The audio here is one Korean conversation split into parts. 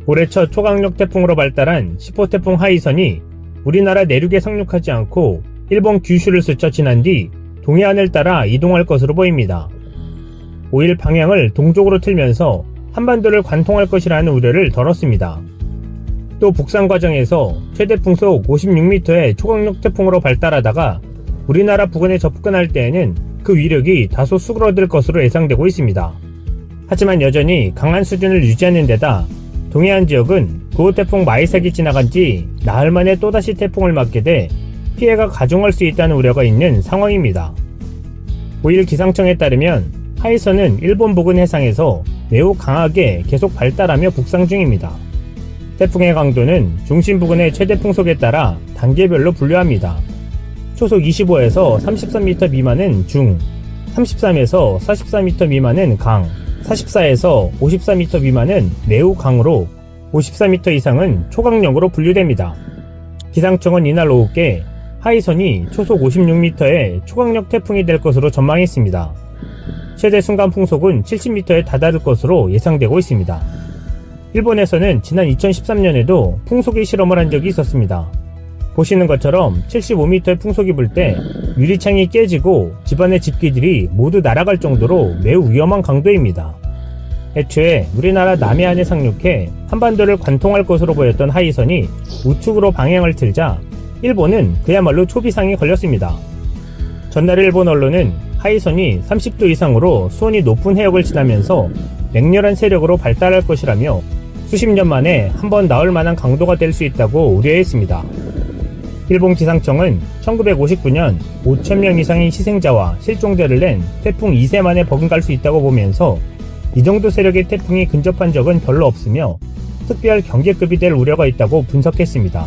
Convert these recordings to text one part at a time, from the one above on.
올해 첫 초강력 태풍으로 발달한 10호 태풍 하이선이 우리나라 내륙에 상륙하지 않고 일본 규슈를 스쳐 지난 뒤 동해안을 따라 이동할 것으로 보입니다. 5일 방향을 동쪽으로 틀면서 한반도를 관통할 것이라는 우려를 덜었습니다. 또 북상 과정에서 최대 풍속 56m의 초강력 태풍으로 발달하다가 우리나라 부근에 접근할 때에는 그 위력이 다소 수그러들 것으로 예상되고 있습니다. 하지만 여전히 강한 수준을 유지하는 데다 동해안 지역은 9호 태풍 마이삭이 지나간 지 나흘 만에 또다시 태풍을 맞게 돼 피해가 가중할 수 있다는 우려가 있는 상황입니다. 5일 기상청에 따르면 하이선은 일본 부근 해상에서 매우 강하게 계속 발달하며 북상 중입니다. 태풍의 강도는 중심 부근의 최대 풍속에 따라 단계별로 분류합니다. 초속 25에서 33m 미만은 중, 33에서 44m 미만은 강, 44에서 54m 미만은 매우 강으로 54m 이상은 초강력으로 분류됩니다. 기상청은 이날 오후께 하이선이 초속 56m의 초강력 태풍이 될 것으로 전망했습니다. 최대 순간 풍속은 70m에 다다를 것으로 예상되고 있습니다. 일본에서는 지난 2013년에도 풍속의 실험을 한 적이 있었습니다. 보시는 것처럼 75m의 풍속이 불 때 유리창이 깨지고 집안의 집기들이 모두 날아갈 정도로 매우 위험한 강도입니다. 애초에 우리나라 남해안에 상륙해 한반도를 관통할 것으로 보였던 하이선이 우측으로 방향을 틀자 일본은 그야말로 초비상이 걸렸습니다. 전날 일본 언론은 하이선이 30도 이상으로 수온이 높은 해역을 지나면서 맹렬한 세력으로 발달할 것이라며 수십 년 만에 한번 나올 만한 강도가 될 수 있다고 우려했습니다. 일본 기상청은 1959년 5,000명 이상의 희생자와 실종자를 낸 태풍 2세만에 버금갈 수 있다고 보면서 이 정도 세력의 태풍이 근접한 적은 별로 없으며 특별 경계급이 될 우려가 있다고 분석했습니다.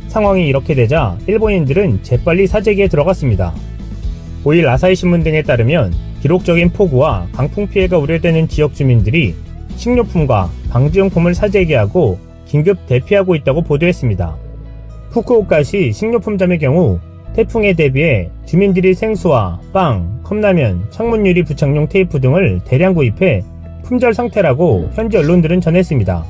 상황이 이렇게 되자 일본인들은 재빨리 사재기에 들어갔습니다. 5일 아사히 신문 등에 따르면 기록적인 폭우와 강풍 피해가 우려되는 지역 주민들이 식료품과 방지용품을 사재기하고 긴급 대피하고 있다고 보도했습니다. 후쿠오카시 식료품점의 경우 태풍에 대비해 주민들이 생수와 빵, 컵라면, 창문 유리 부착용 테이프 등을 대량 구입해 품절 상태라고 현지 언론들은 전했습니다.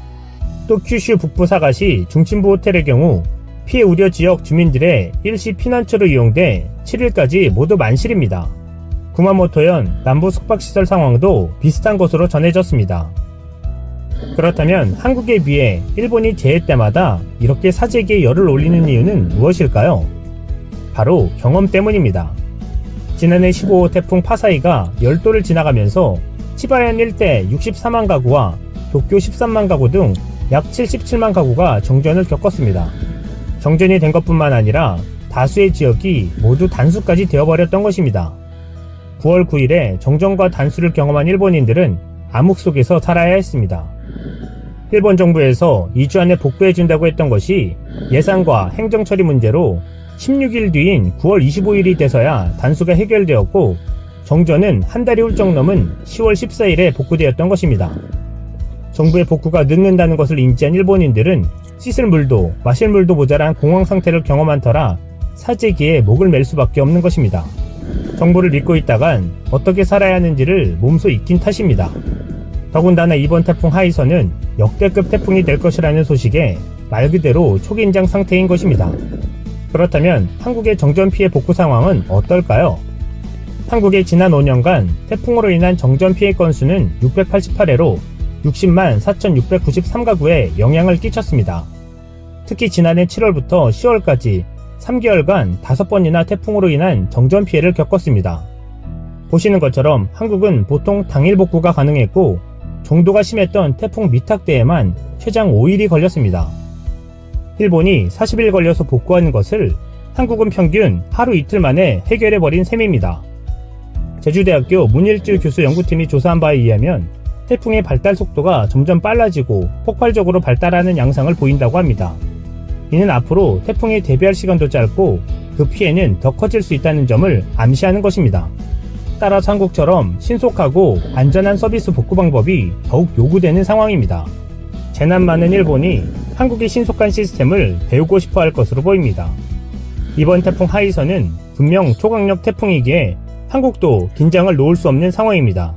또 큐슈 북부 사가시 중심부 호텔의 경우 피해 우려 지역 주민들의 일시 피난처로 이용돼 7일까지 모두 만실입니다. 구마모토현 남부 숙박시설 상황도 비슷한 것으로 전해졌습니다. 그렇다면 한국에 비해 일본이 재해 때마다 이렇게 사재기에 열을 올리는 이유는 무엇일까요? 바로 경험 때문입니다. 지난해 15호 태풍 파사이가 열도를 지나가면서 치바현 일대 64만 가구와 도쿄 13만 가구 등 약 77만 가구가 정전을 겪었습니다. 정전이 된 것뿐만 아니라 다수의 지역이 모두 단수까지 되어버렸던 것입니다. 9월 9일에 정전과 단수를 경험한 일본인들은 암흑 속에서 살아야 했습니다. 일본 정부에서 2주 안에 복구해준다고 했던 것이 예산과 행정처리 문제로 16일 뒤인 9월 25일이 돼서야 단수가 해결되었고 정전은 한 달이 훌쩍 넘은 10월 14일에 복구되었던 것입니다. 정부의 복구가 늦는다는 것을 인지한 일본인들은 씻을 물도 마실 물도 모자란 공황 상태를 경험한 터라 사재기에 목을 맬 수밖에 없는 것입니다. 정부를 믿고 있다간 어떻게 살아야 하는지를 몸소 익힌 탓입니다. 더군다나 이번 태풍 하이선은 역대급 태풍이 될 것이라는 소식에 말 그대로 초긴장 상태인 것입니다. 그렇다면 한국의 정전 피해 복구 상황은 어떨까요? 한국의 지난 5년간 태풍으로 인한 정전 피해 건수는 688회로 60만 4,693가구에 영향을 끼쳤습니다. 특히 지난해 7월부터 10월까지 3개월간 5번이나 태풍으로 인한 정전 피해를 겪었습니다. 보시는 것처럼 한국은 보통 당일 복구가 가능했고 정도가 심했던 태풍 미탁대에만 최장 5일이 걸렸습니다. 일본이 40일 걸려서 복구하는 것을 한국은 평균 하루 이틀 만에 해결해버린 셈입니다. 제주대학교 문일주 교수 연구팀이 조사한 바에 의하면 태풍의 발달 속도가 점점 빨라지고 폭발적으로 발달하는 양상을 보인다고 합니다. 이는 앞으로 태풍에 대비할 시간도 짧고 그 피해는 더 커질 수 있다는 점을 암시하는 것입니다. 따라서 한국처럼 신속하고 안전한 서비스 복구 방법이 더욱 요구되는 상황입니다. 재난 많은 일본이 한국의 신속한 시스템을 배우고 싶어 할 것으로 보입니다. 이번 태풍 하이선은 분명 초강력 태풍이기에 한국도 긴장을 놓을 수 없는 상황입니다.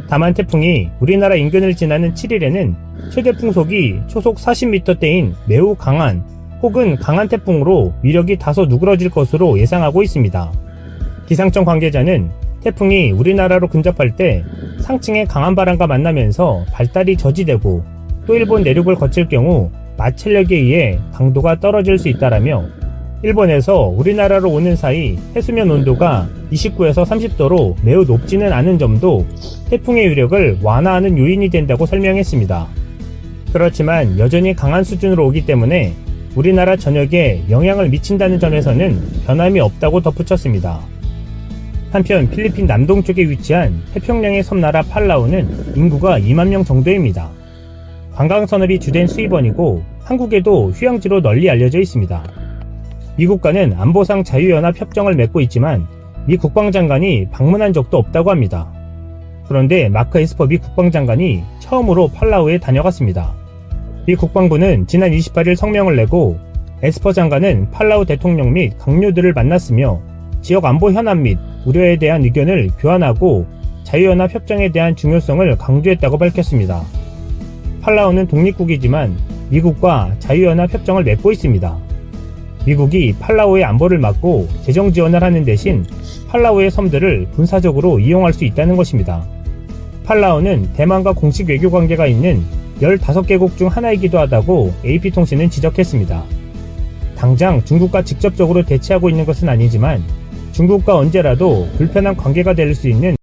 다만 태풍이 우리나라 인근을 지나는 7일에는 최대 풍속이 초속 40m대인 매우 강한 혹은 강한 태풍으로 위력이 다소 누그러질 것으로 예상하고 있습니다. 기상청 관계자는 태풍이 우리나라로 근접할 때 상층의 강한 바람과 만나면서 발달이 저지되고 또 일본 내륙을 거칠 경우 마찰력에 의해 강도가 떨어질 수 있다라며 일본에서 우리나라로 오는 사이 해수면 온도가 29에서 30도로 매우 높지는 않은 점도 태풍의 위력을 완화하는 요인이 된다고 설명했습니다. 그렇지만 여전히 강한 수준으로 오기 때문에 우리나라 전역에 영향을 미친다는 점에서는 변함이 없다고 덧붙였습니다. 한편 필리핀 남동쪽에 위치한 태평양의 섬나라 팔라우는 인구가 2만 명 정도입니다. 관광산업이 주된 수입원이고 한국에도 휴양지로 널리 알려져 있습니다. 미국과는 안보상 자유연합 협정을 맺고 있지만 미 국방장관이 방문한 적도 없다고 합니다. 그런데 마크 에스퍼 미 국방장관이 처음으로 팔라우에 다녀갔습니다. 미 국방부는 지난 28일 성명을 내고 에스퍼 장관은 팔라우 대통령 및 강요들을 만났으며 지역 안보 현안 및 우려에 대한 의견을 교환하고 자유연합 협정에 대한 중요성을 강조했다고 밝혔습니다. 팔라우는 독립국이지만 미국과 자유연합 협정을 맺고 있습니다. 미국이 팔라우의 안보를 막고 재정 지원을 하는 대신 팔라우의 섬들을 군사적으로 이용할 수 있다는 것입니다. 팔라우는 대만과 공식 외교 관계가 있는 15개국 중 하나이기도 하다고 AP통신은 지적했습니다. 당장 중국과 직접적으로 대치하고 있는 것은 아니지만 중국과 언제라도 불편한 관계가 될 수 있는